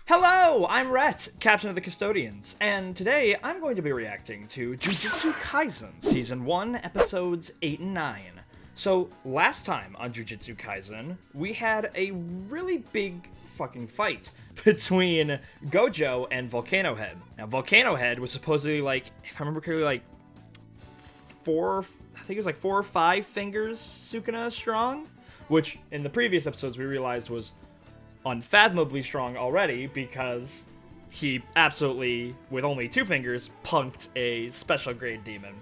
Hello, I'm Rhett, Captain of the Custodians, and today I'm going to be reacting to Jujutsu Kaisen, Season 1, Episodes 8 and 9. So, last time on Jujutsu Kaisen, we had a really big fucking fight between Gojo and Volcano Head. Now, Volcano Head was supposedly like, if I remember correctly, like four or five fingers Sukuna strong, which in the previous episodes we realized was unfathomably strong already because he absolutely, with only 2 fingers, punked a special grade demon,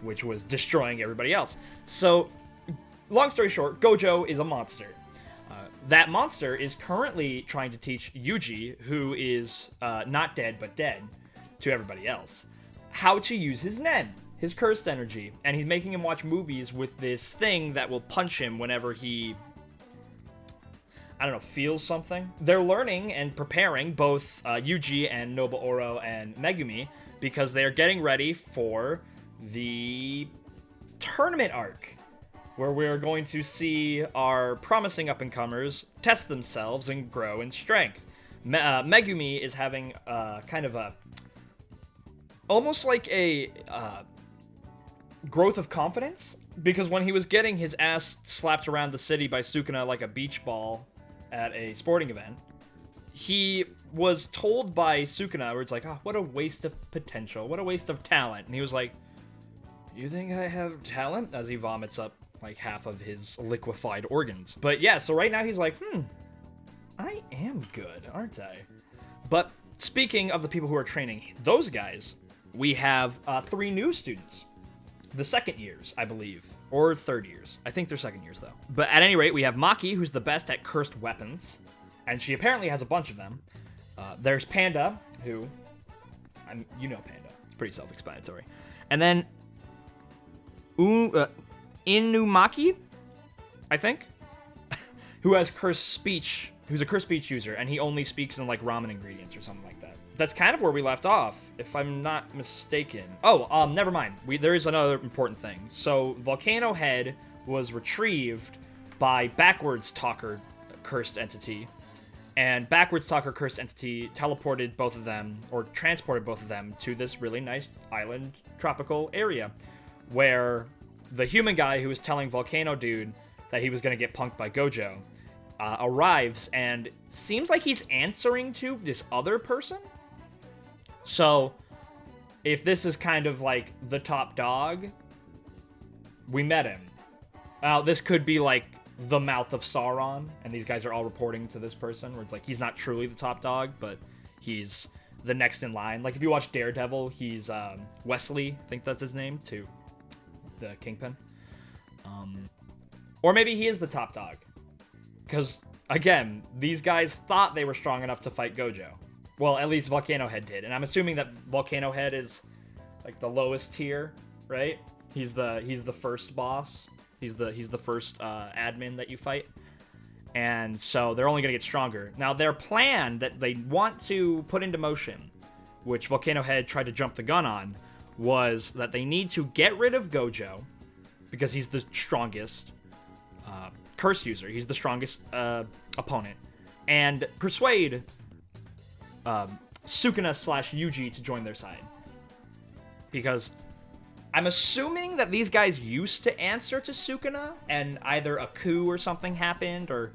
which was destroying everybody else. So, long story short, Gojo is a monster. That monster is currently trying to teach Yuji, who is not dead but dead, to everybody else, how to use his Nen, his cursed energy, and he's making him watch movies with this thing that will punch him whenever he, I don't know, feels something. They're learning and preparing, both Yuji and Nobuoro and Megumi, because they are getting ready for the tournament arc, where we're going to see our promising up-and-comers test themselves and grow in strength. Megumi is having kind of a, almost like a growth of confidence, because when he was getting his ass slapped around the city by Sukuna like a beach ball at a sporting event, he was told by Sukuna, where it's like, oh, what a waste of potential, what a waste of talent. And he was like, you think I have talent? As he vomits up like half of his liquefied organs. But yeah, so right now he's like, I am good, aren't I? But speaking of the people who are training those guys, we have 3 new students. The second years, I believe. Or third years. I think they're second years, though. But at any rate, we have Maki, who's the best at cursed weapons. And she apparently has a bunch of them. There's Panda, who, you know Panda. It's pretty self-explanatory. And then Inumaki, I think, who has cursed speech, who's a cursed speech user, and he only speaks in, like, ramen ingredients or something like that. That's kind of where we left off, if I'm not mistaken. Oh, never mind. There is another important thing. So, Volcano Head was retrieved by Backwards Talker Cursed Entity, and Backwards Talker Cursed Entity teleported both of them, or transported both of them, to this really nice island tropical area, where the human guy who was telling Volcano Dude that he was going to get punked by Gojo arrives, and seems like he's answering to this other person. So, if this is kind of like the top dog, we met him. This could be like the mouth of Sauron, and these guys are all reporting to this person, where it's like he's not truly the top dog, but he's the next in line. Like if you watch Daredevil, he's Wesley, I think that's his name, to the Kingpin. Or maybe he is the top dog. Because, again, these guys thought they were strong enough to fight Gojo. Well, at least Volcano Head did, and I'm assuming that Volcano Head is like the lowest tier, right? He's the first boss. He's the first admin that you fight, and so they're only gonna get stronger. Now, their plan that they want to put into motion, which Volcano Head tried to jump the gun on, was that they need to get rid of Gojo because he's the strongest curse user. He's the strongest opponent, and persuade Sukuna / Yuji to join their side. Because I'm assuming that these guys used to answer to Sukuna, and either a coup or something happened, or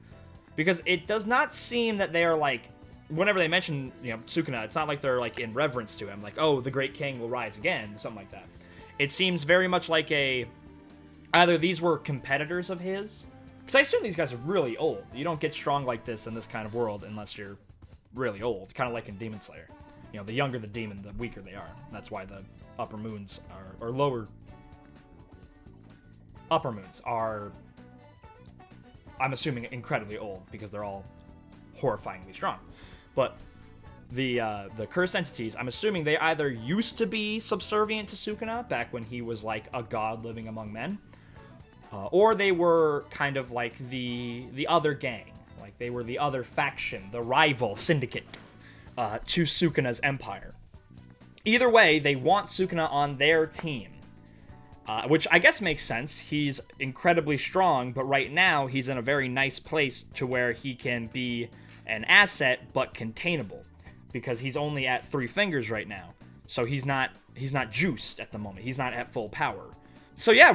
because it does not seem that they are like, whenever they mention, Sukuna, it's not like they're like in reverence to him, like, oh, the great king will rise again, something like that. It seems very much like either these were competitors of his, because I assume these guys are really old. You don't get strong like this in this kind of world unless you're really old, kind of like in Demon Slayer. The younger the demon, the weaker they are. That's why the upper moons are, or lower upper moons are, I'm assuming, incredibly old, because they're all horrifyingly strong. But the cursed entities, I'm assuming they either used to be subservient to Sukuna back when he was like a god living among men, or they were kind of like the other gang. Like, they were the other faction, the rival syndicate to Sukuna's empire. Either way, they want Sukuna on their team. which I guess makes sense. He's incredibly strong, but right now he's in a very nice place to where he can be an asset, but containable, because he's only at 3 fingers right now. So he's not juiced at the moment. He's not at full power. So yeah,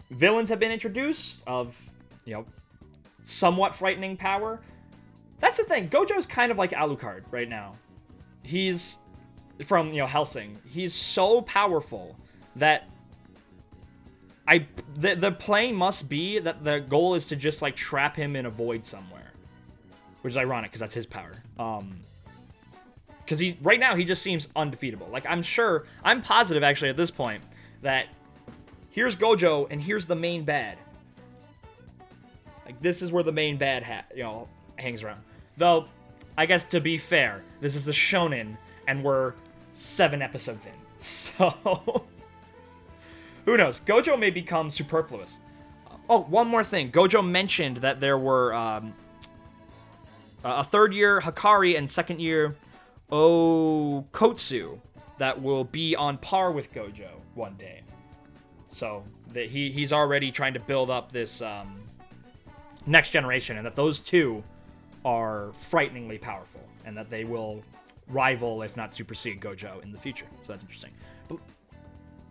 villains have been introduced of, somewhat frightening power. That's the thing. Gojo's kind of like Alucard right now. He's from, Hellsing. He's so powerful that the play must be that the goal is to just like trap him in a void somewhere, which is ironic because that's his power. Because right now he just seems undefeatable. Like, I'm positive actually at this point that here's Gojo and here's the main bad. Like, this is where the main bad hangs around. Though, I guess to be fair, this is the shonen and we're 7 episodes in. So, who knows? Gojo may become superfluous. Oh, one more thing. Gojo mentioned that there were a 3rd year Hakari and 2nd year Okotsu that will be on par with Gojo one day. So that he's already trying to build up this next generation, and that those two are frighteningly powerful, and that they will rival, if not supersede, Gojo in the future. So that's interesting. But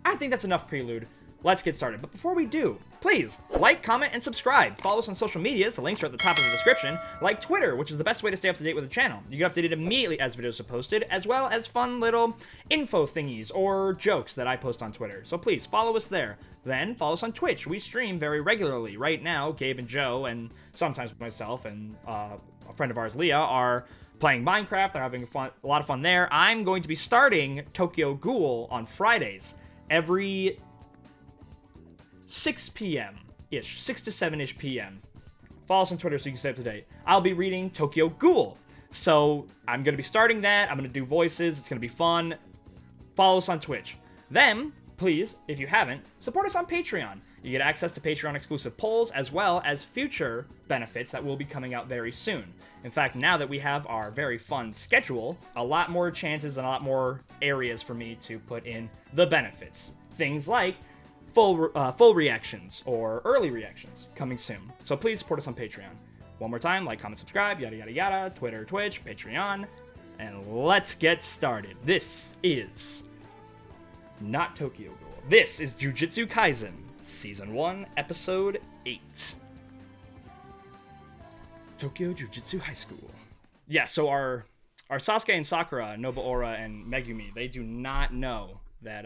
I think that's enough prelude. Let's get started. But before we do, please like, comment, and subscribe. Follow us on social medias. The links are at the top of the description. Like Twitter, which is the best way to stay up to date with the channel. You get updated immediately as videos are posted, as well as fun little info thingies or jokes that I post on Twitter. So please follow us there. Then follow us on Twitch. We stream very regularly. Right now, Gabe and Joe, and sometimes myself and a friend of ours, Leah, are playing Minecraft. They're having a lot of fun there. I'm going to be starting Tokyo Ghoul on Fridays every 6 p.m.-ish, 6 to 7-ish p.m. Follow us on Twitter so you can stay up to date. I'll be reading Tokyo Ghoul. So I'm going to be starting that. I'm going to do voices. It's going to be fun. Follow us on Twitch. Then, please, if you haven't, support us on Patreon. You get access to Patreon-exclusive polls, as well as future benefits that will be coming out very soon. In fact, now that we have our very fun schedule, a lot more chances and a lot more areas for me to put in the benefits. Things like full reactions or early reactions coming soon. So please support us on Patreon. One more time, like, comment, subscribe, yada yada yada, Twitter, Twitch, Patreon, and let's get started. This is not Tokyo Ghoul. This is Jujutsu Kaisen, Season 1, Episode 8. Tokyo Jujutsu High School. Yeah, so our Sasuke and Sakura, Nobuora and Megumi, they do not know that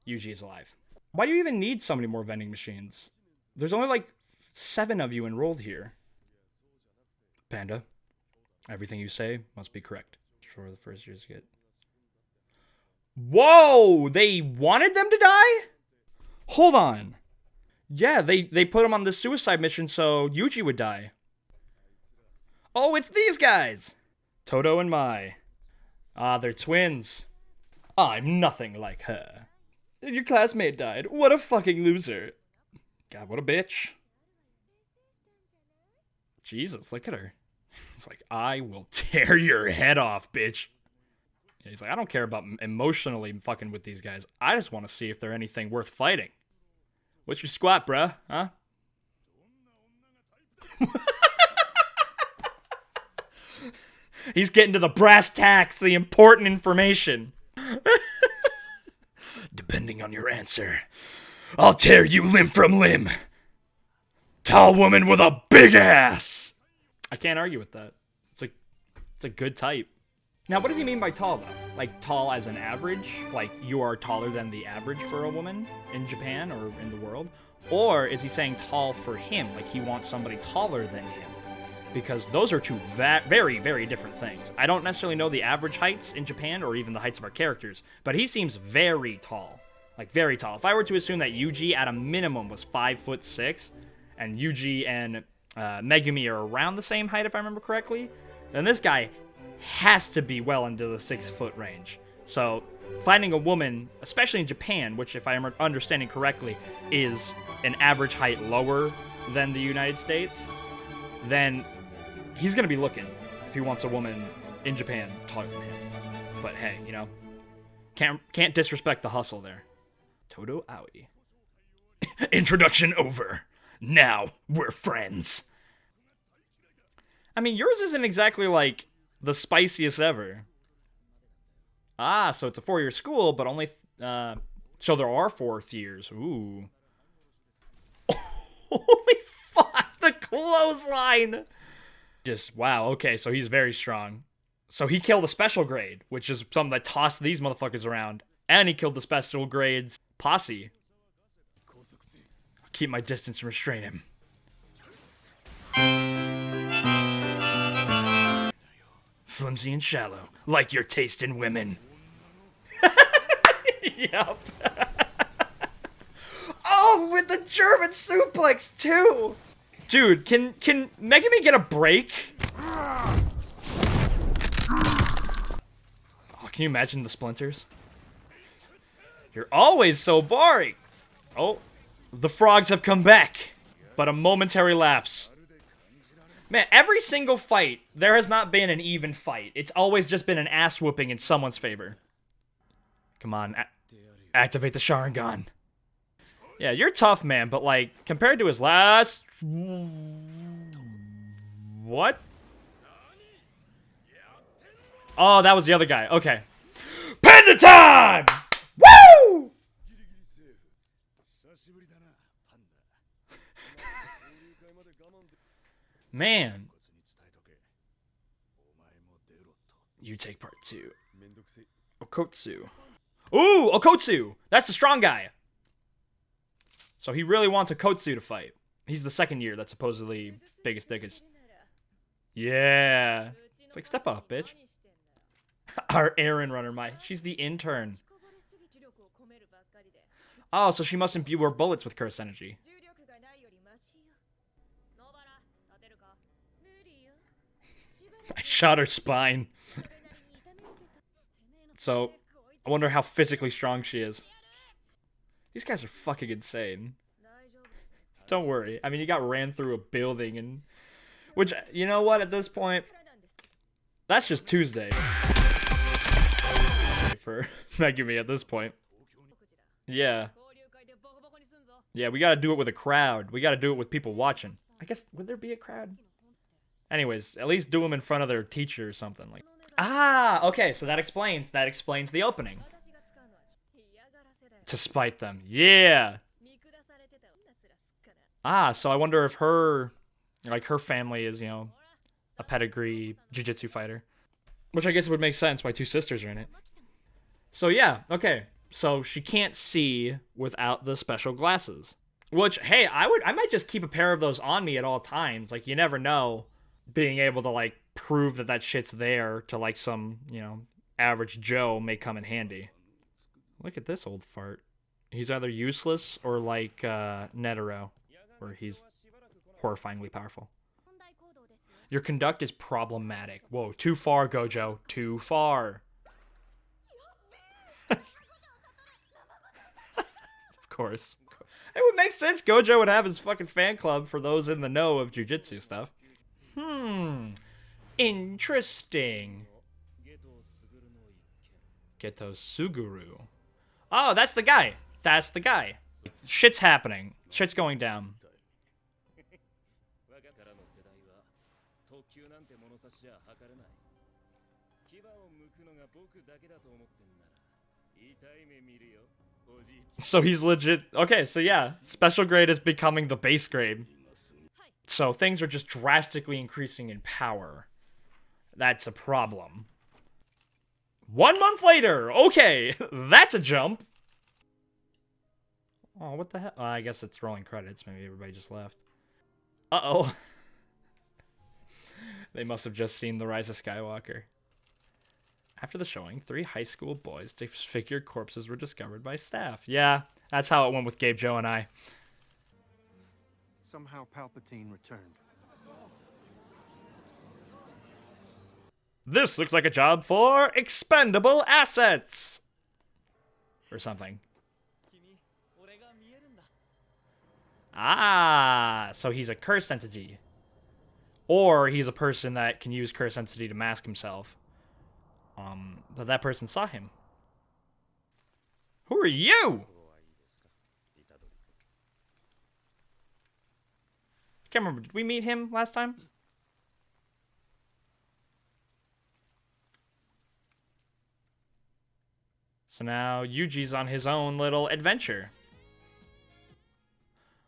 Yuji is alive. Why do you even need so many more vending machines? There's only like 7 of you enrolled here. Panda, everything you say must be correct. For the first years get. Whoa! They wanted them to die? Hold on. Yeah, they put him on the suicide mission so Yuji would die. Oh, it's these guys! Todo and Mai. Ah, they're twins. I'm nothing like her. Your classmate died. What a fucking loser. God, what a bitch. Jesus, look at her. He's like, I will tear your head off, bitch. Yeah, he's like, I don't care about emotionally fucking with these guys. I just want to see if they're anything worth fighting. What's your squat, bruh? Huh? He's getting to the brass tacks, the important information. Depending on your answer, I'll tear you limb from limb. Tall woman with a big ass. I can't argue with that. It's a good type. Now, what does he mean by tall, though? Like, tall as an average? Like, you are taller than the average for a woman in Japan or in the world? Or is he saying tall for him? Like, he wants somebody taller than him? Because those are two very, very different things. I don't necessarily know the average heights in Japan or even the heights of our characters, but he seems very tall. Like, very tall. If I were to assume that Yuji at a minimum was 5'6", and Yuji and Megumi are around the same height, if I remember correctly, then this guy has to be well into the 6-foot range. So, finding a woman, especially in Japan, which, if I'm understanding correctly, is an average height lower than the United States, then he's going to be looking if he wants a woman in Japan taller than him. But hey, can't disrespect the hustle there. Todo Aoi. Introduction over. Now we're friends. I mean, yours isn't exactly, like, the spiciest ever. Ah, so it's a 4-year school, but only, so there are 4th years. Ooh. Holy fuck, the clothesline! Just, wow, okay, so he's very strong. So he killed a special grade, which is something that tossed these motherfuckers around. And he killed the special grades posse. I'll keep my distance and restrain him. Flimsy and shallow, like your taste in women. Yep. Oh, with the German suplex too. Dude, can Megumi get a break? Oh, can you imagine the splinters? You're always so boring. Oh, the frogs have come back, but a momentary lapse. Man, every single fight, there has not been an even fight. It's always just been an ass whooping in someone's favor. Come on, activate the Sharingan. Yeah, you're tough, man, but like, compared to his last... What? Oh, that was the other guy. Okay. Panda time! Woo! Man. You take part 2. Okotsu. Ooh, Okotsu! That's the strong guy. So he really wants Okotsu to fight. He's the 2nd year that's supposedly biggest thickest. Yeah. It's like, step up, bitch. Our errand runner, she's the intern. Oh, so she must imbue her bullets with curse energy. I shot her spine. So, I wonder how physically strong she is. These guys are fucking insane. Don't worry. I mean, you got ran through a building and... Which, you know what, at this point... That's just Tuesday. For Megumi at this point. Yeah. Yeah, we gotta do it with a crowd. We gotta do it with people watching. I guess, would there be a crowd? Anyways, at least do them in front of their teacher or something. Like. Ah, okay, so that explains the opening. To spite them. Yeah! Ah, so I wonder if her family is, you know, a pedigree jujutsu fighter. Which I guess would make sense why 2 sisters are in it. So yeah, okay. So she can't see without the special glasses. Which, hey, I might just keep a pair of those on me at all times. Like, you never know. Being able to, like, prove that shit's there to, like, some, you know, average Joe may come in handy. Look at this old fart. He's either useless or like, Netero. Where he's horrifyingly powerful. Your conduct is problematic. Whoa, too far, Gojo. Too far. Of course. It would make sense Gojo would have his fucking fan club for those in the know of jujutsu stuff. Interesting. Geto Suguru. Oh, that's the guy. That's the guy. Shit's happening. Shit's going down. So he's legit. Okay, so yeah. Special grade is becoming the base grade. So things are just drastically increasing in power. That's a problem. 1 month later! Okay, that's a jump. Oh, what the hell? I guess it's rolling credits. Maybe everybody just left. Uh-oh. They must have just seen The Rise of Skywalker. After the showing, 3 high school boys' disfigured corpses were discovered by staff. Yeah, that's how it went with Gabe, Joe, and I. Somehow Palpatine returned. This looks like a job for expendable assets! Or something. Ah, so he's a cursed entity. Or he's a person that can use cursed entity to mask himself. But that person saw him. Who are you? Can't remember. Did we meet him last time? So now Yuji's on his own little adventure,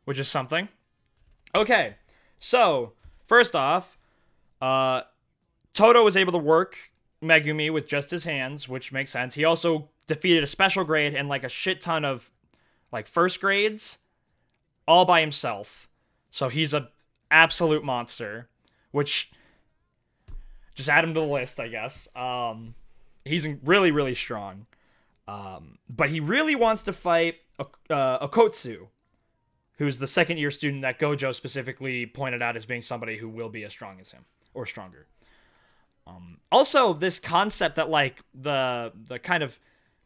which is something. Okay, so first off, Toto was able to work Megumi with just his hands, which makes sense. He also defeated a special grade and like a shit ton of like first grades all by himself. So he's a absolute monster, which just add him to the list, I guess. He's really, really strong. But he really wants to fight Okotsu, who's the second year student that Gojo specifically pointed out as being somebody who will be as strong as him or stronger. Also, this concept that like the kind of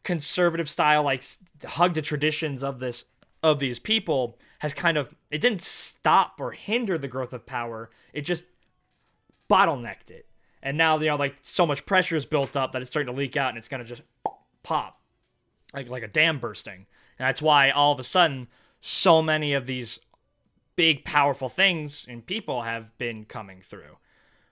conservative style, like hug to traditions of these people has kind of, it didn't stop or hinder the growth of power. It just bottlenecked it. And now, like so much pressure is built up that it's starting to leak out and it's going to just pop like a dam bursting. And that's why all of a sudden so many of these big powerful things in people have been coming through,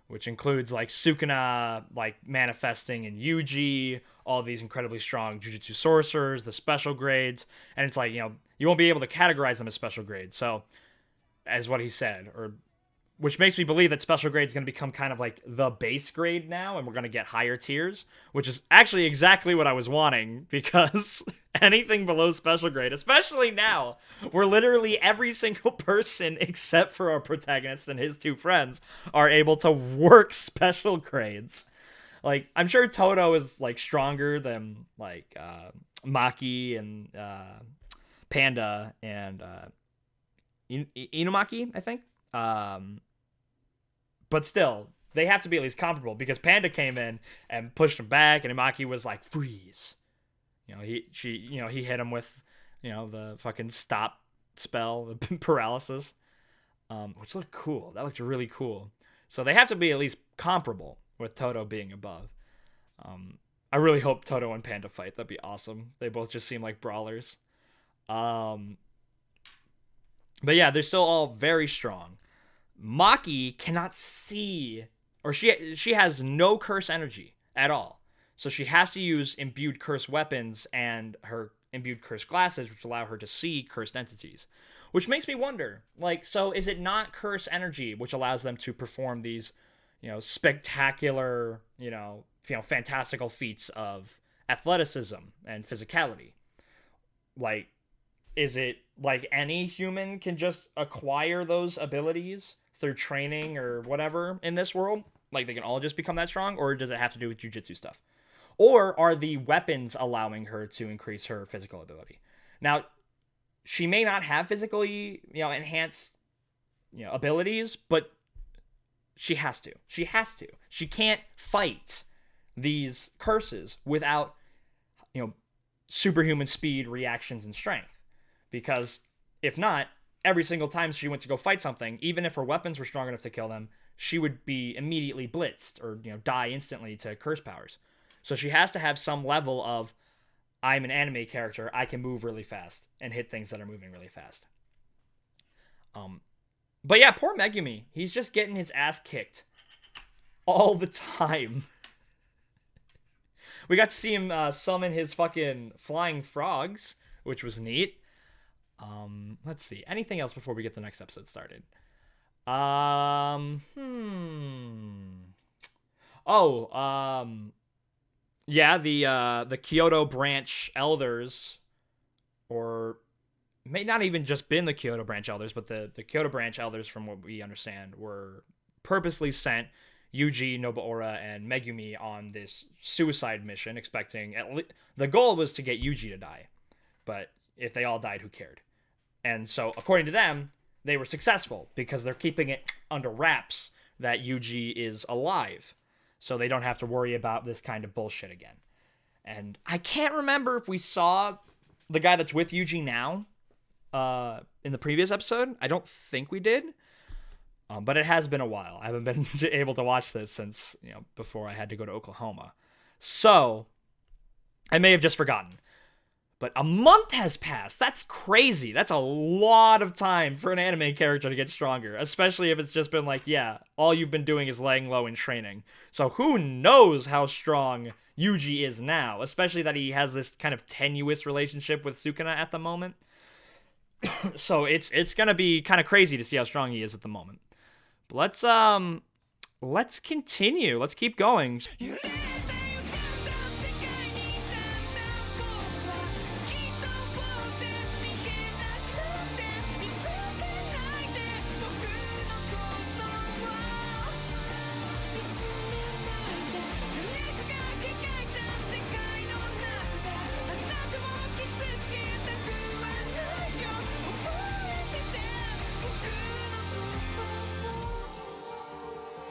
which includes like Sukuna like manifesting in Yuji, all these incredibly strong Jujutsu sorcerers, the special grades, and it's like, you won't be able to categorize them as special grades. So, as what he said, or which makes me believe that special grade is going to become kind of like the base grade now, and we're going to get higher tiers, which is actually exactly what I was wanting, because anything below special grade, especially now, where literally every single person except for our protagonist and his two friends are able to work special grades. Like, I'm sure Toto is like stronger than like Maki and Panda and Inumaki, I think. But still, they have to be at least comparable, because Panda came in and pushed him back, and Imaki was like, freeze. He hit him with, the fucking stop spell, the paralysis, which looked cool. That looked really cool. So they have to be at least comparable, with Toto being above. I really hope Toto and Panda fight. That'd be awesome. They both just seem like brawlers. But yeah, they're still all very strong. Maki cannot see, or she has no curse energy at all. So she has to use imbued curse weapons and her imbued curse glasses, which allow her to see cursed entities. Which makes me wonder, like, so is it not curse energy which allows them to perform these, spectacular, fantastical feats of athleticism and physicality? Like, is it like any human can just acquire those abilities through training or whatever in this world? Like, they can all just become that strong? Or does it have to do with jujitsu stuff? Or are the weapons allowing her to increase her physical ability? Now, she may not have physically, enhanced, abilities, but she has to. She has to. She can't fight these curses without, superhuman speed, reactions, and strength. Because if not, every single time she went to go fight something, even if her weapons were strong enough to kill them, she would be immediately blitzed or, die instantly to curse powers. So she has to have some level of, I'm an anime character, I can move really fast and hit things that are moving really fast. But yeah, poor Megumi. He's just getting his ass kicked all the time. We got to see him summon his fucking flying frogs, which was neat. Let's see. Anything else before we get the next episode started? Yeah, the Kyoto branch elders, or may not even just been the Kyoto branch elders, but the Kyoto branch elders, from what we understand, were purposely sent Yuji, Nobuura, and Megumi on this suicide mission, expecting the goal was to get Yuji to die. But if they all died, who cared? And so, according to them, they were successful because they're keeping it under wraps that Yuji is alive. So they don't have to worry about this kind of bullshit again. And I can't remember if we saw the guy that's with Yuji now in the previous episode. I don't think we did. But it has been a while. I haven't been able to watch this since, before I had to go to Oklahoma. So, I may have just forgotten. But a month has passed. That's crazy. That's a lot of time for an anime character to get stronger, especially if it's just been like, yeah, all you've been doing is laying low in training. So who knows how strong Yuji is now, especially that he has this kind of tenuous relationship with Sukuna at the moment. So it's gonna be kind of crazy to see how strong he is at the moment. But let's continue. Let's keep going.